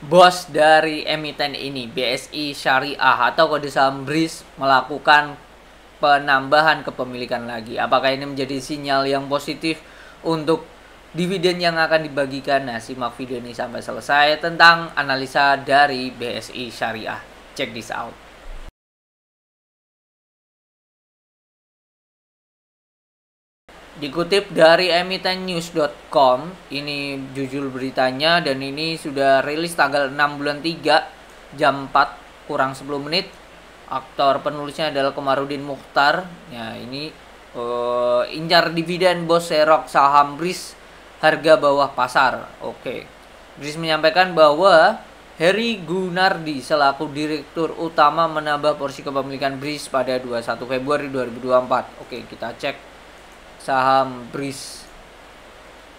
Bos dari emiten ini, BSI Syariah atau kode saham BRIS, melakukan penambahan kepemilikan lagi. Apakah ini menjadi sinyal yang positif untuk dividen yang akan dibagikan? Nah, simak video ini sampai selesai tentang analisa dari BSI Syariah. Check this out. Dikutip dari emitennews.com, ini judul beritanya dan ini sudah rilis tanggal 6 bulan 3 jam 4 kurang 10 menit. Aktor penulisnya adalah Komarudin Mukhtar. Ya, ini incar dividen bos serok saham BRIS harga bawah pasar. Oke. BRIS menyampaikan bahwa Heri Gunardi selaku direktur utama menambah porsi kepemilikan BRIS pada 21 Februari 2024. Oke, kita cek saham BRIS.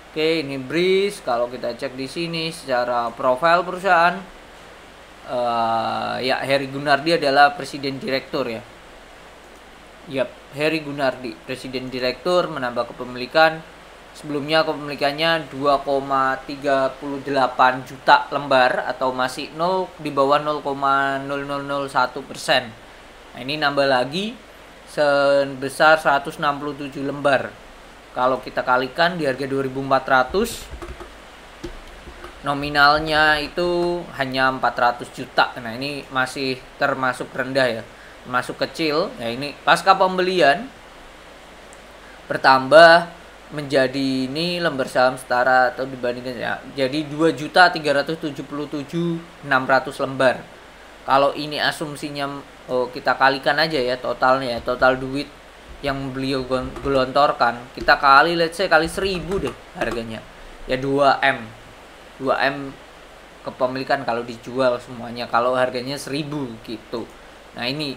Oke, ini BRIS. Kalau kita cek di sini secara profil perusahaan, ya Heri Gunardi adalah presiden direktur ya. Yap, Heri Gunardi, presiden direktur, menambah kepemilikan. Sebelumnya kepemilikannya 2,38 juta lembar atau masih di bawah 0,0001%. Nah, ini nambah lagi sebesar 167 lembar. Kalau kita kalikan di harga 2.400, nominalnya itu hanya 400 juta. Nah, ini masih termasuk rendah ya, termasuk kecil. Ya, ini pasca pembelian bertambah menjadi ini lembar saham setara atau dibandingkan ya, jadi 2.377.600 lembar. Kalau ini asumsinya kita kalikan aja ya totalnya ya, total duit yang beliau gelontorkan, kita kali let's say kali 1000 deh harganya. Ya 2M kepemilikan kalau dijual semuanya, kalau harganya 1000 gitu. Nah, ini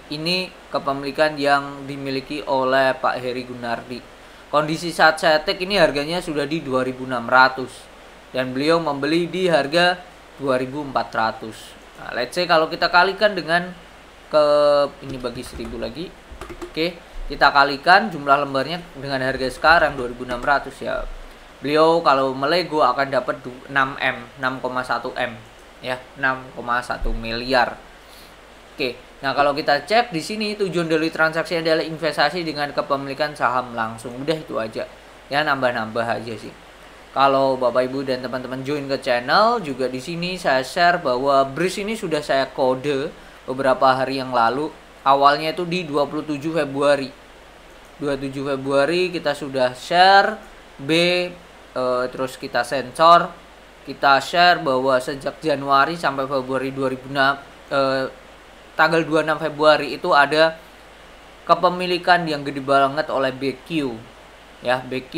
kepemilikan yang dimiliki oleh Pak Heri Gunardi. Kondisi saat saya tag ini harganya sudah di 2.600 dan beliau membeli di harga 2.400. Nah, let's say kalau kita kalikan dengan ini bagi 1000 lagi. Oke, kita kalikan jumlah lembarnya dengan harga sekarang 2.600 ya. Beliau kalau melego akan dapat 6,1 M ya, 6,1 miliar. Oke. Nah, kalau kita cek di sini tujuan dari transaksi adalah investasi dengan kepemilikan saham langsung. Udah itu aja. Ya, nambah-nambah aja sih. Kalau Bapak Ibu dan teman-teman join ke channel, juga di sini saya share bahwa BRIS ini sudah saya kode beberapa hari yang lalu. Awalnya itu di 27 Februari. 27 Februari kita sudah share terus kita sensor. Kita share bahwa sejak Januari sampai Februari 2006 tanggal 26 Februari itu ada kepemilikan yang gede banget oleh BQ ya, BQ,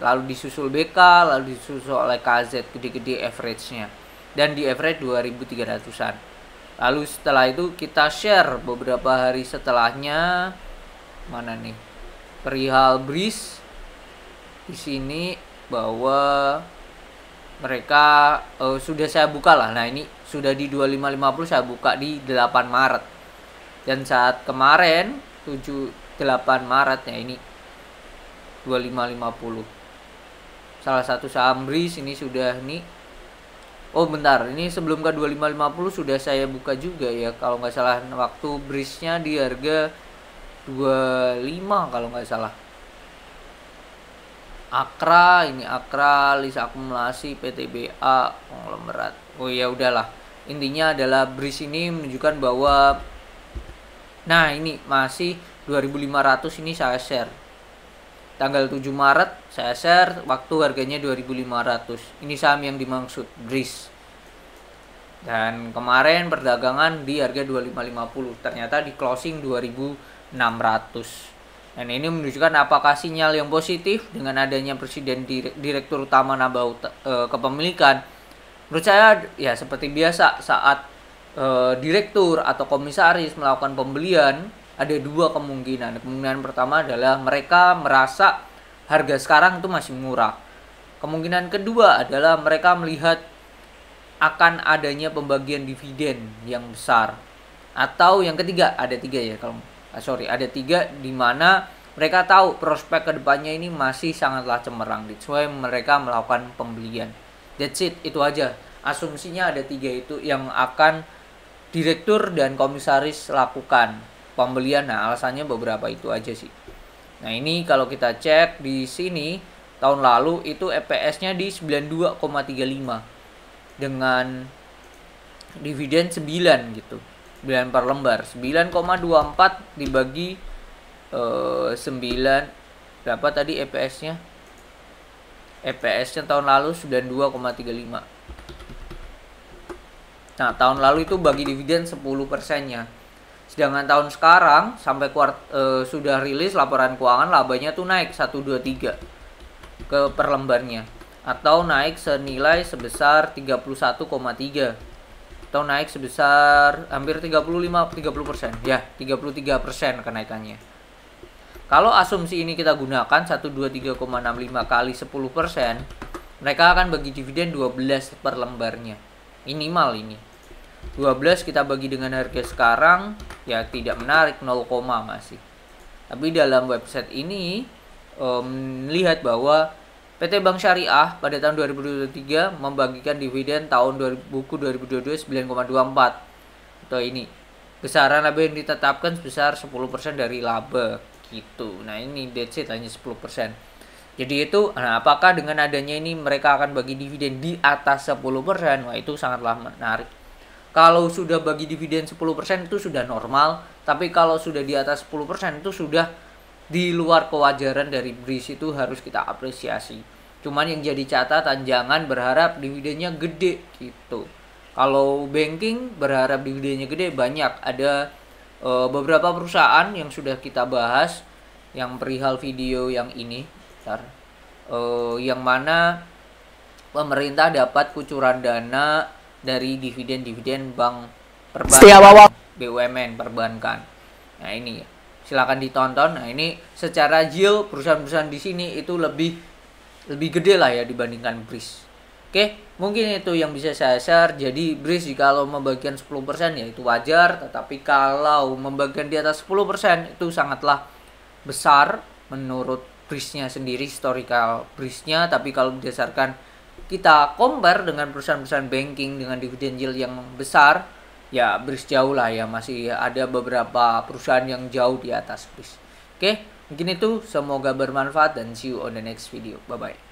lalu disusul BK, lalu disusul oleh KZ, gede-gede average-nya, dan di average 2.300-an. Lalu setelah itu kita share beberapa hari setelahnya, mana nih, perihal BRIS di sini bahwa mereka sudah saya buka lah. Nah, ini sudah di 2550 saya buka di 8 Maret. Dan saat kemarin 8 Maret ya, ini 2550. Salah satu saham BRIS ini sudah nih. Oh bentar, ini sebelum ke 2550 sudah saya buka juga ya. Kalau nggak salah waktu BRIS-nya di harga 25 kalau nggak salah. Akra, ini Akra, list akumulasi PTBA konglomerat. Oh ya udahlah. Intinya adalah BRIS ini menunjukkan bahwa nah, ini masih 2.500 ini saya share. Tanggal 7 Maret saya share waktu harganya 2.500. Ini saham yang dimaksud BRIS. Dan kemarin perdagangan di harga 2550. Ternyata di closing 2.600. Dan ini menunjukkan apakah sinyal yang positif dengan adanya presiden direktur utama nambah kepemilikan. Menurut saya ya seperti biasa saat direktur atau komisaris melakukan pembelian, ada dua kemungkinan. Kemungkinan pertama adalah mereka merasa harga sekarang itu masih murah. Kemungkinan kedua adalah mereka melihat akan adanya pembagian dividen yang besar. Atau yang ketiga, ada tiga ya kalau ada tiga di mana mereka tahu prospek kedepannya ini masih sangatlah cemerlang. That's why mereka melakukan pembelian. That's it, itu aja. asumsinya ada 3 itu yang akan direktur dan komisaris lakukan pembelian. Nah, alasannya beberapa itu aja sih. Nah, ini kalau kita cek di sini tahun lalu itu EPS-nya di 92,35 dengan dividen 9 gitu. 9 per lembar. 9,24 dibagi 9 berapa tadi EPS-nya? EPS-nya tahun lalu 92,35. Nah, tahun lalu itu bagi dividen 10%-nya. Sedangkan tahun sekarang sampai sudah rilis laporan keuangan, labanya tuh naik 123 ke per lembarnya, atau naik senilai sebesar 31,3, atau naik sebesar hampir 30% ya, 33% kenaikannya. Kalau asumsi ini kita gunakan 123,65 kali 10%, mereka akan bagi dividen 12 per lembarnya minimal. Ini 12 kita bagi dengan harga sekarang ya tidak menarik, 0, masih. Tapi dalam website ini melihat bahwa PT Bank Syariah pada tahun 2023 membagikan dividen tahun buku 2022 9,24, atau ini besaran laba yang ditetapkan sebesar 10% dari laba gitu. Nah, ini that's it, hanya 10%. Jadi itu, nah apakah dengan adanya ini mereka akan bagi dividen di atas 10%? Wah, itu sangatlah menarik. Kalau sudah bagi dividen 10% itu sudah normal, tapi kalau sudah di atas 10% itu sudah di luar kewajaran dari BRIS, itu harus kita apresiasi. Cuman yang jadi catatan, jangan berharap dividennya gede gitu. Kalau banking berharap dividennya gede, banyak. Ada beberapa perusahaan yang sudah kita bahas, yang perihal video yang ini. Yang mana pemerintah dapat kucuran dana dari dividen-dividen bank perbankan, BUMN perbankan. Nah, ini silakan ditonton. Nah, ini secara yield perusahaan-perusahaan di sini itu lebih gede lah ya dibandingkan BRIS. Oke, mungkin itu yang bisa saya share. Jadi BRIS kalau membagikan 10% ya itu wajar, tetapi kalau membagikan di atas 10% itu sangatlah besar menurut BRIS-nya sendiri, historical BRIS-nya. Tapi kalau berdasarkan kita compare dengan perusahaan-perusahaan banking dengan dividen yield yang besar, ya BRIS jauh lah ya, masih ada beberapa perusahaan yang jauh di atas BRIS. Oke, mungkin itu, semoga bermanfaat dan see you on the next video. Bye bye.